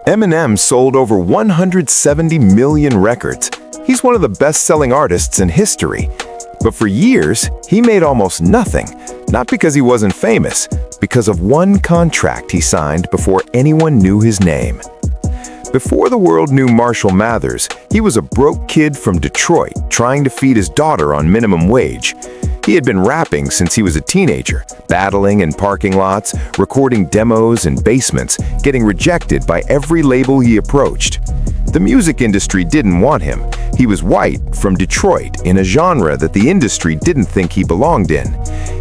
Eminem sold over 170 million records. He's one of the best-selling artists in history. But for years, he made almost nothing, not because he wasn't famous, because of one contract he signed before anyone knew his name. Before the world knew Marshall Mathers, he was a broke kid from Detroit trying to feed his daughter on minimum wage. He had been rapping since he was a teenager, battling in parking lots, recording demos in basements, getting rejected by every label he approached. The music industry didn't want him. He was white, from Detroit, in a genre that the industry didn't think he belonged in.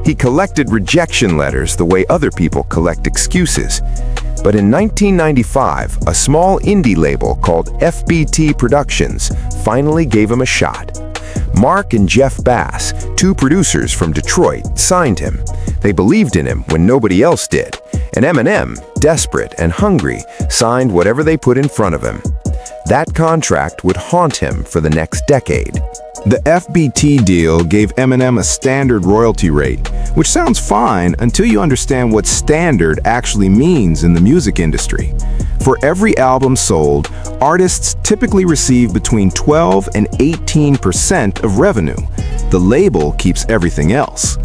He collected rejection letters the way other people collect excuses. But in 1995, a small indie label called FBT Productions finally gave him a shot. Mark and Jeff Bass, two producers from Detroit, signed him. They believed in him when nobody else did. And Eminem, desperate and hungry, signed whatever they put in front of him. That contract would haunt him for the next decade. The FBT deal gave Eminem a standard royalty rate, which sounds fine until you understand what standard actually means in the music industry. For every album sold, artists typically receive between 12 and 18% of revenue. The label keeps everything else.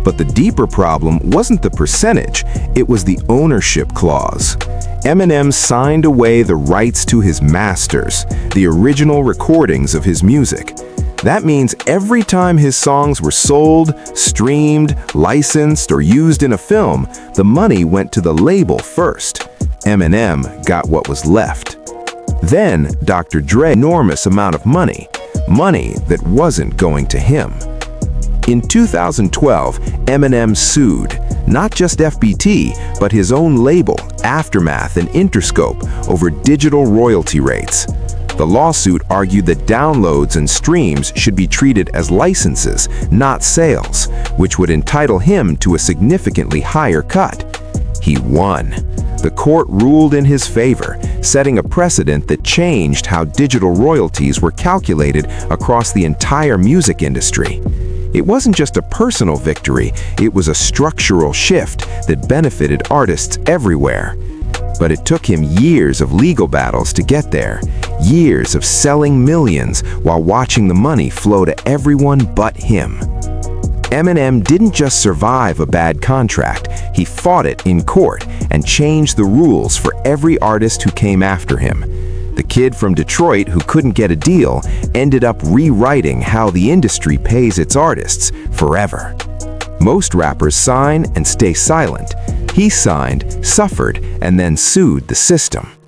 But the deeper problem wasn't the percentage, it was the ownership clause. Eminem signed away the rights to his masters, the original recordings of his music. That means every time his songs were sold, streamed, licensed, or used in a film, the money went to the label first. Eminem got what was left. Then Dr. Dre enormous amount of money that wasn't going to him. In 2012, Eminem sued, not just FBT, but his own label, Aftermath and Interscope, over digital royalty rates. The lawsuit argued that downloads and streams should be treated as licenses, not sales, which would entitle him to a significantly higher cut. He won. The court ruled in his favor, setting a precedent that changed how digital royalties were calculated across the entire music industry. It wasn't just a personal victory, it was a structural shift that benefited artists everywhere. But it took him years of legal battles to get there, years of selling millions while watching the money flow to everyone but him. Eminem didn't just survive a bad contract, he fought it in court and changed the rules for every artist who came after him. The kid from Detroit who couldn't get a deal ended up rewriting how the industry pays its artists forever. Most rappers sign and stay silent. He signed, suffered, and then sued the system.